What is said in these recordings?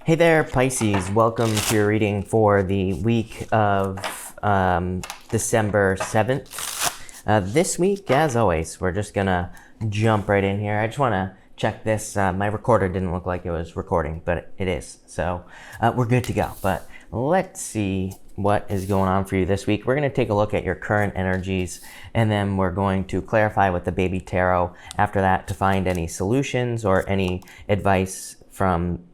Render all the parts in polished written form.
Hey there, Pisces. Welcome to your reading for the week of December 7th. This week, as always, we're just going to jump right in here. I just want to check this. My recorder didn't look like it was recording, but it is. So we're good to go. But let's see what is going on for you this week. We're going to take a look at your current energies, and then we're going to clarify with the baby tarot after that to find any solutions or any advice from,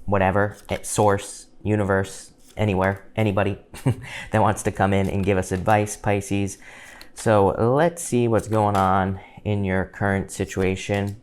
whatever, source, universe, anywhere, anybody that wants to come in and give us advice, Pisces. So let's see what's going on in your current situation.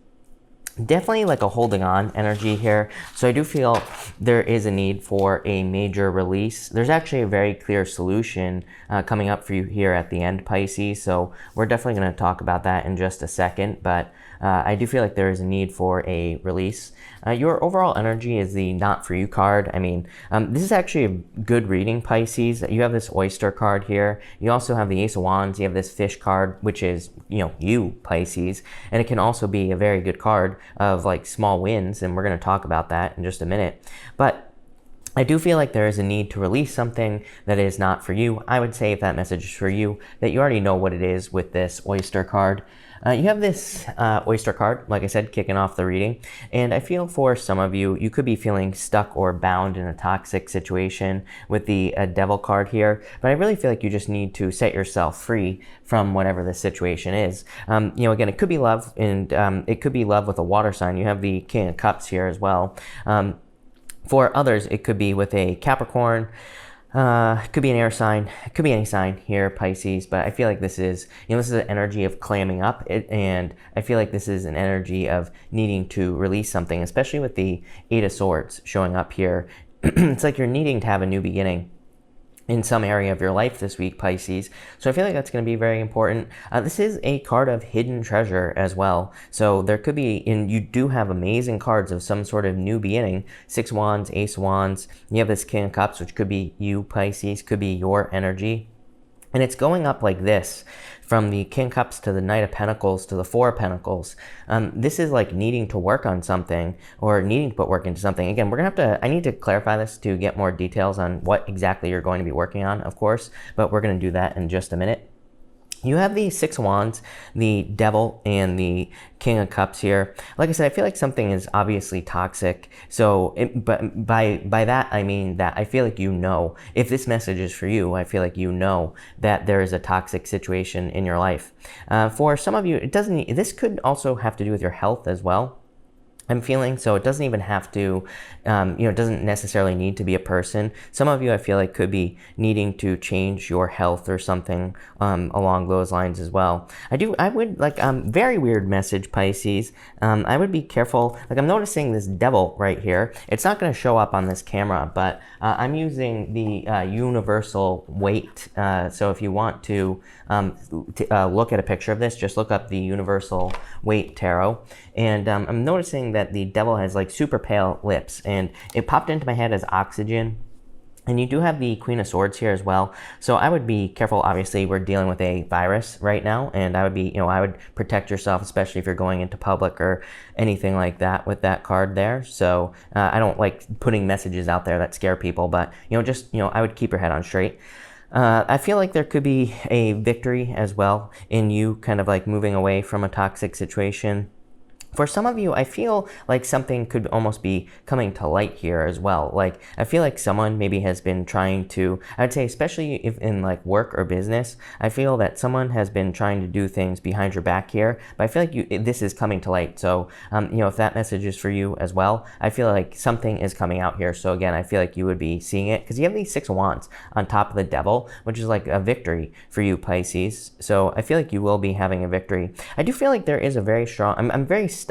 Definitely like a holding on energy here. So I do feel there is a need for a major release. There's actually a very clear solution coming up for you here at the end, Pisces. So we're definitely going to talk about that in just a second. But I do feel like there is a need for a release. Your overall energy is the not for you card. I mean, this is actually a good reading, Pisces. You have this oyster card here. You also have the Ace of Wands. You have this fish card, which is, you, Pisces. And it can also be a very good card of like small wins. And we're going to talk about that in just a minute. But I do feel like there is a need to release something that is not for you. I would say if that message is for you, that you already know what it is with this oyster card. You have this oyster card, like I said, kicking off the reading. And I feel for some of you, you could be feeling stuck or bound in a toxic situation with the devil card here. But I really feel like you just need to set yourself free from whatever the situation is. Again, it could be love, and it could be love with a water sign. You have the King of Cups here as well. For others, it could be with a Capricorn. It could be an air sign. It could be any sign here, Pisces. But I feel like this is, this is an energy of clamming up. And I feel like this is an energy of needing to release something, especially with the Eight of Swords showing up here. It's like you're needing to have a new beginning in some area of your life this week, Pisces. So I feel like that's going to be very important. This is a card of hidden treasure as well. So there could be, and you do have amazing cards of some sort of new beginning. Six Wands, Ace Wands. You have this King of Cups, which could be you, Pisces, could be your energy. And it's going up like this, from the King of Cups to the Knight of Pentacles to the Four of Pentacles. This is like needing to work on something or needing to put work into something. Again, we're going to have to, I need to clarify this to get more details on what exactly you're going to be working on, of course, but we're going to do that in just a minute. You have the Six of Wands, the Devil, and the King of Cups here. Like I said, I feel like something is obviously toxic. So, but by that, I mean that I feel like if this message is for you, I feel like that there is a toxic situation in your life. For some of you, this could also have to do with your health as well, I'm feeling. So it doesn't even have to, it doesn't necessarily need to be a person. Some of you, I feel like, could be needing to change your health or something along those lines as well. I would like, very weird message, Pisces. I would be careful. Like, I'm noticing this devil right here. It's not going to show up on this camera, but I'm using the universal weight. So if you want to look at a picture of this, just look up the universal weight tarot. And I'm noticing that the devil has like super pale lips, and it popped into my head as oxygen. And you do have the Queen of Swords here as well. So I would be careful. Obviously, we're dealing with a virus right now, and I would be, I would protect yourself, especially if you're going into public or anything like that with that card there. So I don't like putting messages out there that scare people, but, I would keep your head on straight. I feel like there could be a victory as well in you kind of like moving away from a toxic situation. For some of you, I feel like something could almost be coming to light here as well. Like, I feel like someone maybe has been trying to, I'd say especially if in like work or business, I feel that someone has been trying to do things behind your back here, but I feel like this is coming to light. So, if that message is for you as well, I feel like something is coming out here. So again, I feel like you would be seeing it because you have these Six of Wands on top of the Devil, which is like a victory for you, Pisces. So I feel like you will be having a victory. I do feel like there is a very strong,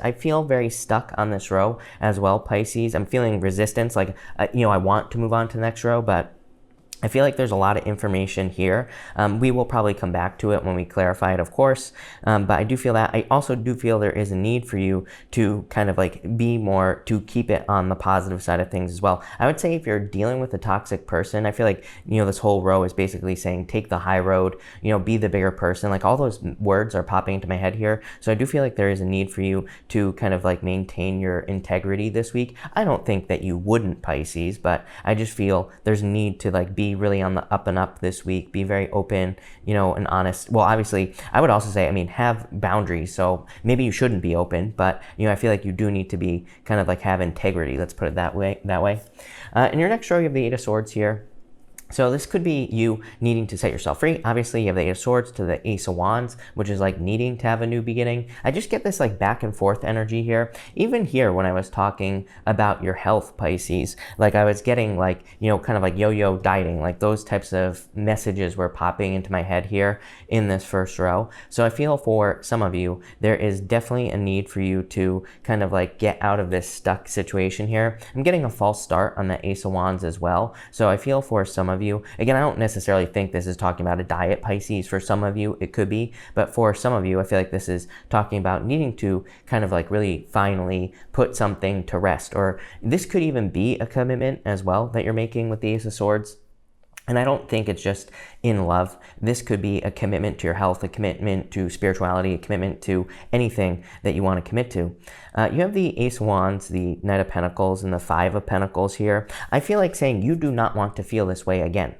I feel very stuck on this row as well, Pisces. I'm feeling resistance, like, I want to move on to the next row, but I feel like there's a lot of information here. We will probably come back to it when we clarify it, of course. But I do feel that. I also do feel there is a need for you to kind of like be more, to keep it on the positive side of things as well. I would say if you're dealing with a toxic person, I feel like, this whole row is basically saying take the high road, be the bigger person. Like all those words are popping into my head here. So I do feel like there is a need for you to kind of like maintain your integrity this week. I don't think that you wouldn't, Pisces, but I just feel there's a need to like be really on the up and up this week, be very open, and honest. Well, obviously, I would also say, have boundaries. So maybe you shouldn't be open, but, I feel like you do need to be kind of like have integrity. Let's put it that way. In your next row, you have the Eight of Swords here. So this could be you needing to set yourself free. Obviously, you have the Eight of Swords to the Ace of Wands, which is like needing to have a new beginning. I just get this like back and forth energy here. Even here, when I was talking about your health, Pisces, like I was getting like, kind of like yo-yo dieting, like those types of messages were popping into my head here in this first row. So I feel for some of you, there is definitely a need for you to kind of like get out of this stuck situation here. I'm getting a false start on the Ace of Wands as well. So I feel for some of you, again, I don't necessarily think this is talking about a diet, Pisces. For some of you, it could be, but for some of you, I feel like this is talking about needing to kind of like really finally put something to rest, or this could even be a commitment as well that you're making with the Ace of Swords. And I don't think it's just in love. This could be a commitment to your health, a commitment to spirituality, a commitment to anything that you want to commit to. You have the Ace of Wands, the Knight of Pentacles, and the Five of Pentacles here. I feel like saying you do not want to feel this way again.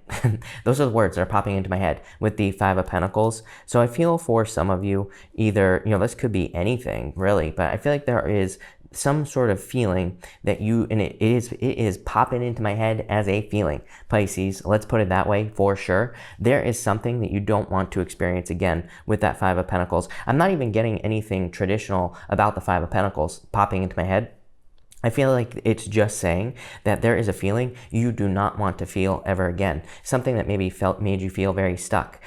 Those are the words that are popping into my head with the Five of Pentacles. So I feel for some of you, either, this could be anything really, but I feel like there is some sort of feeling that it is popping into my head as a feeling, Pisces. Let's put it that way for sure. There is something that you don't want to experience again with that Five of Pentacles. I'm not even getting anything traditional about the Five of Pentacles popping into my head. I feel like it's just saying that there is a feeling you do not want to feel ever again. Something that maybe made you feel very stuck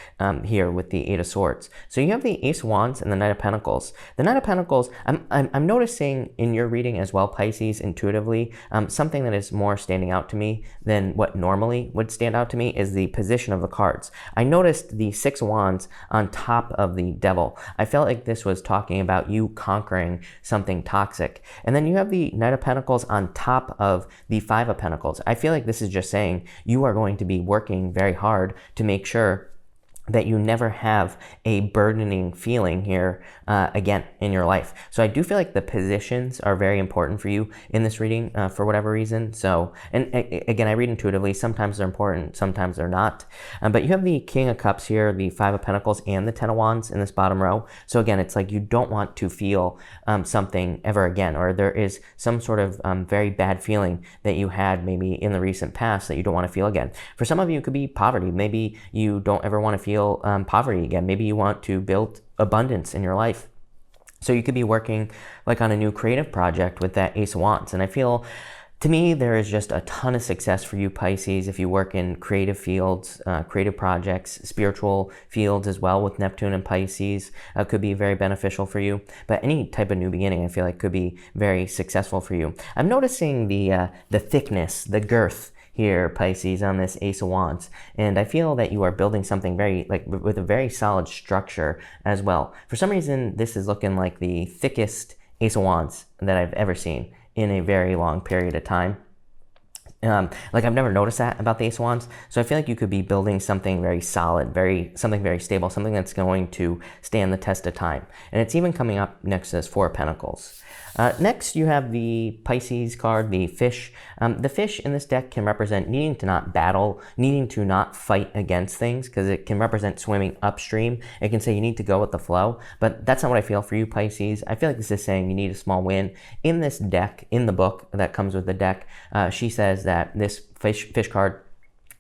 here with the Eight of Swords. So you have the Ace of Wands and the Knight of Pentacles. The Knight of Pentacles, I'm noticing in your reading as well, Pisces, intuitively, something that is more standing out to me than what normally would stand out to me is the position of the cards. I noticed the Six of Wands on top of the Devil. I felt like this was talking about you conquering something toxic. And then you have the Knight of Pentacles on top of the Five of Pentacles. I feel like this is just saying you are going to be working very hard to make sure that you never have a burdening feeling here again in your life. So I do feel like the positions are very important for you in this reading for whatever reason. So, and again, I read intuitively. Sometimes they're important, sometimes they're not. But you have the King of Cups here, the Five of Pentacles, and the Ten of Wands in this bottom row. So again, it's like you don't want to feel something ever again, or there is some sort of very bad feeling that you had maybe in the recent past that you don't want to feel again. For some of you, it could be poverty. Maybe you don't ever want to feel poverty again. Maybe you want to build abundance in your life. So you could be working like on a new creative project with that Ace of Wands. And I feel, to me, there is just a ton of success for you, Pisces, if you work in creative fields, creative projects, spiritual fields as well with Neptune and Pisces could be very beneficial for you. But any type of new beginning, I feel like could be very successful for you. I'm noticing the thickness, the girth here, Pisces, on this Ace of Wands. And I feel that you are building something very, like, with a very solid structure as well. For some reason, this is looking like the thickest Ace of Wands that I've ever seen in a very long period of time. Like I've never noticed that about the Ace of Wands. So I feel like you could be building something very solid, something very stable, something that's going to stand the test of time. And it's even coming up next to this Four of Pentacles. Next, you have the Pisces card, the fish. The fish in this deck can represent needing to not battle, needing to not fight against things, because it can represent swimming upstream. It can say you need to go with the flow, but that's not what I feel for you, Pisces. I feel like this is saying you need a small win. In this deck, in the book that comes with the deck, she says that this fish card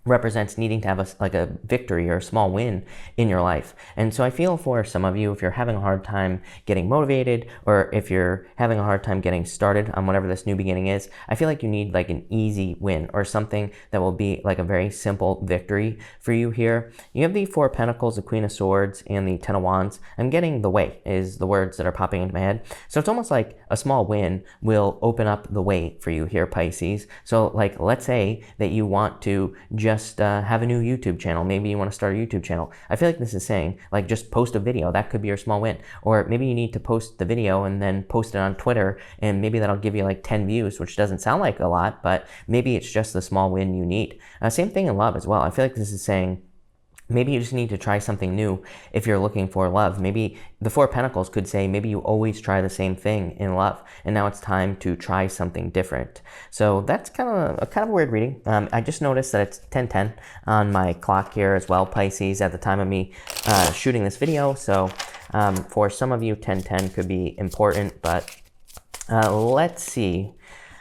represents needing to have a victory or a small win in your life. And so I feel for some of you, if you're having a hard time getting motivated, or if you're having a hard time getting started on whatever this new beginning is, I feel like you need like an easy win or something that will be like a very simple victory for you here. You have the Four of Pentacles, the Queen of Swords, and the Ten of Wands. I'm getting the way is the words that are popping into my head. So it's almost like a small win will open up the way for you here, Pisces. So like, let's say that you want to just just have a new YouTube channel. Maybe you want to start a YouTube channel. I feel like this is saying, like, just post a video. That could be your small win. Or maybe you need to post the video and then post it on Twitter, and maybe that'll give you like 10 views, which doesn't sound like a lot, but maybe it's just the small win you need. Same thing in love as well. I feel like this is saying, maybe you just need to try something new if you're looking for love. Maybe the Four of Pentacles could say maybe you always try the same thing in love, and now it's time to try something different. So that's kind of a weird reading. I just noticed that it's 10:10 on my clock here as well, Pisces, at the time of me shooting this video. So for some of you, 10:10 could be important, but let's see.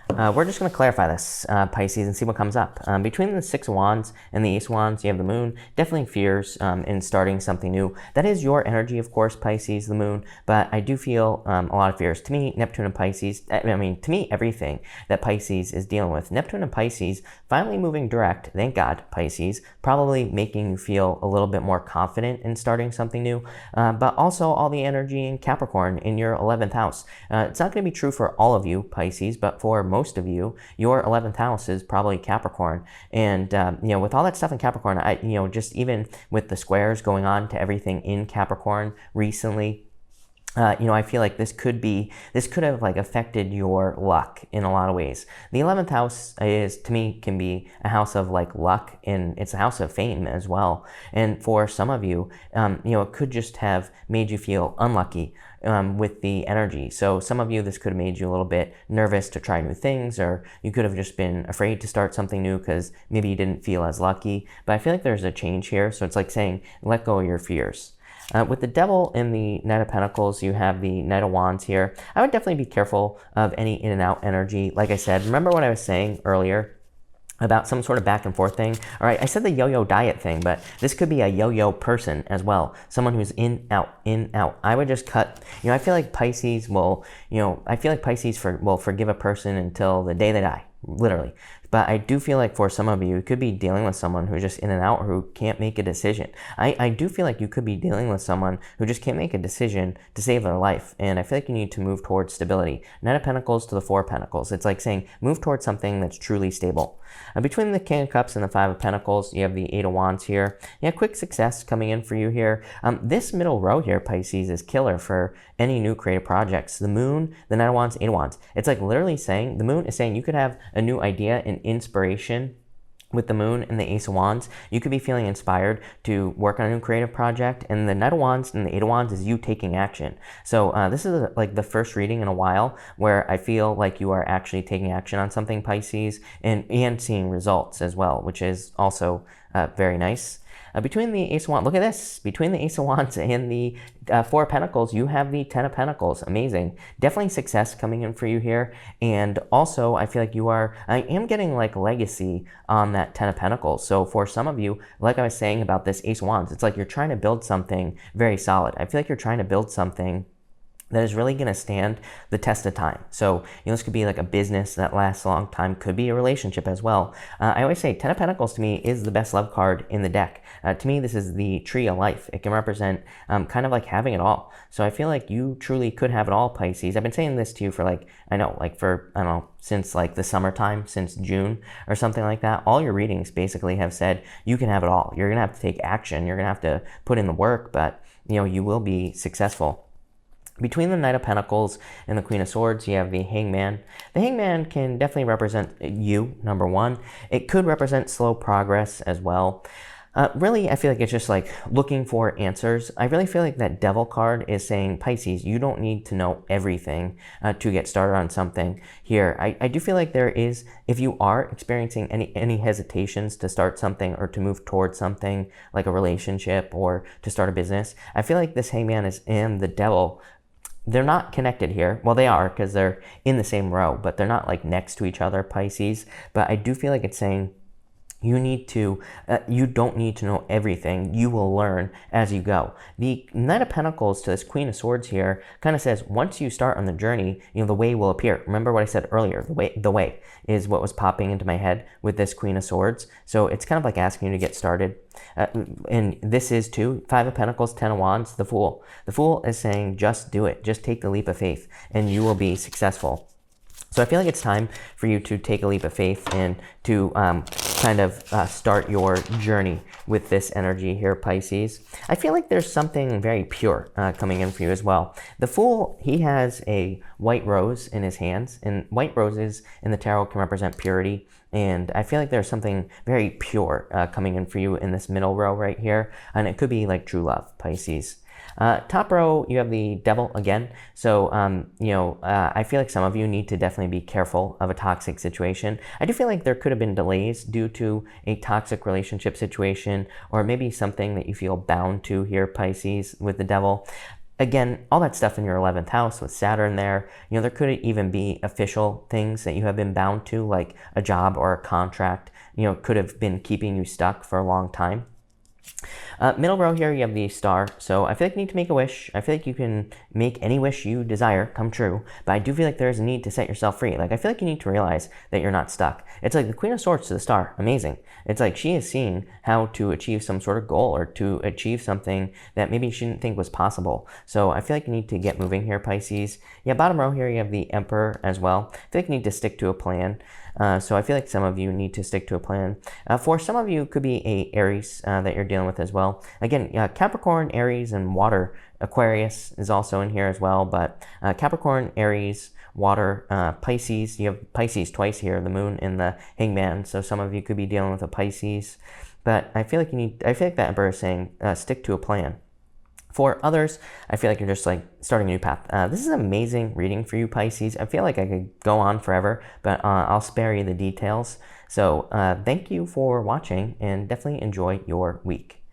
We're just going to clarify this, Pisces, and see what comes up. Between the Six of Wands and the Ace of Wands, you have the Moon. Definitely fears in starting something new. That is your energy, of course, Pisces, the Moon. But I do feel a lot of fears. To me, Neptune and Pisces, to me, everything that Pisces is dealing with. Neptune and Pisces finally moving direct, thank God, Pisces, probably making you feel a little bit more confident in starting something new. But also all the energy in Capricorn in your 11th house. It's not going to be true for all of you, Pisces, but for most of you, your 11th house is probably Capricorn. And, with all that stuff in Capricorn, just even with the squares going on to everything in Capricorn recently, I feel like this could have like affected your luck in a lot of ways. The 11th house to me, can be a house of like luck, and it's a house of fame as well. And for some of you, it could just have made you feel unlucky with the energy. So some of you, this could have made you a little bit nervous to try new things, or you could have just been afraid to start something new because maybe you didn't feel as lucky. But I feel like there's a change here. So it's like saying, let go of your fears. With the Devil in the Knight of Pentacles, you have the Knight of Wands here. I would definitely be careful of any in and out energy. Like I said, remember what I was saying earlier about some sort of back and forth thing? All right, I said the yo-yo diet thing, but this could be a yo-yo person as well. Someone who's in, out. I would just cut, I feel like Pisces will, will forgive a person until the day they die, literally. But I do feel like for some of you, you could be dealing with someone who's just in and out, or who can't make a decision. I do feel like you could be dealing with someone who just can't make a decision to save their life. And I feel like you need to move towards stability. Knight of Pentacles to the Four of Pentacles. It's like saying, move towards something that's truly stable. Between the King of Cups and the Five of Pentacles, you have the Eight of Wands here. Yeah, quick success coming in for you here. This middle row here, Pisces, is killer for any new creative projects. The Moon, the Knight of Wands, Eight of Wands. It's like literally saying, the Moon is saying you could have a new idea and inspiration. With the Moon and the Ace of Wands, you could be feeling inspired to work on a new creative project, and the Knight of Wands and the Eight of Wands is you taking action. So this is like the first reading in a while where I feel like you are actually taking action on something, Pisces, and seeing results as well, which is also very nice. Between the Ace of Wands, look at this. Between the Ace of Wands and the Four of Pentacles, you have the Ten of Pentacles. Amazing. Definitely success coming in for you here. And also, I feel like I am getting like legacy on that Ten of Pentacles. So for some of you, like I was saying about this Ace of Wands, it's like you're trying to build something very solid. I feel like you're trying to build something that is really going to stand the test of time. So, this could be like a business that lasts a long time, could be a relationship as well. I always say Ten of Pentacles to me is the best love card in the deck. To me, this is the tree of life. It can represent kind of like having it all. So I feel like you truly could have it all, Pisces. I've been saying this to you for since like the summertime, since June or something like that. All your readings basically have said you can have it all. You're going to have to take action. You're going to have to put in the work, but you will be successful. Between the Knight of Pentacles and the Queen of Swords, you have the Hangman. The Hangman can definitely represent you, number one. It could represent slow progress as well. Really, I feel like it's just like looking for answers. I really feel like that Devil card is saying, Pisces, you don't need to know everything to get started on something here. I do feel like there is, if you are experiencing any hesitations to start something or to move towards something like a relationship or to start a business, I feel like this Hangman and the Devil, they're not connected here. Well, they are because they're in the same row, but they're not like next to each other, Pisces. But I do feel like it's saying you don't need to know everything. You will learn as you go. The Knight of Pentacles to this Queen of Swords here kind of says, once you start on the journey, the way will appear. Remember what I said earlier, the way is what was popping into my head with this Queen of Swords. So it's kind of like asking you to get started. And this is too, Five of Pentacles, Ten of Wands, the Fool. The Fool is saying, just do it. Just take the leap of faith and you will be successful. So I feel like it's time for you to take a leap of faith and to kind of start your journey with this energy here, Pisces. I feel like there's something very pure coming in for you as well. The Fool, he has a white rose in his hands, and white roses in the tarot can represent purity. And I feel like there's something very pure coming in for you in this middle row right here. And it could be like true love, Pisces. Top row, you have the Devil again. So, I feel like some of you need to definitely be careful of a toxic situation. I do feel like there could have been delays due to a toxic relationship situation, or maybe something that you feel bound to here, Pisces, with the Devil. Again, all that stuff in your 11th house with Saturn there, there could even be official things that you have been bound to, like a job or a contract, could have been keeping you stuck for a long time. Middle row here, you have the Star. So I feel like you need to make a wish. I feel like you can make any wish you desire come true, but I do feel like there's a need to set yourself free. Like, I feel like you need to realize that you're not stuck. It's like the Queen of Swords to the Star. Amazing. It's like she is seeing how to achieve some sort of goal, or to achieve something that maybe she didn't think was possible. So I feel like you need to get moving here, Pisces. Yeah, bottom row here, you have the Emperor as well. I feel like you need to stick to a plan. So I feel like some of you need to stick to a plan. For some of you, it could be a Aries that you're dealing with as well. Again, Capricorn, Aries, and water. Aquarius is also in here as well, but Capricorn, Aries, water, Pisces. You have Pisces twice here, the moon and the Hangman. So some of you could be dealing with a Pisces. But I feel like I feel like that Emperor is saying stick to a plan. For others, I feel like you're just like starting a new path. This is an amazing reading for you, Pisces. I feel like I could go on forever, but I'll spare you the details. So thank you for watching, and definitely enjoy your week.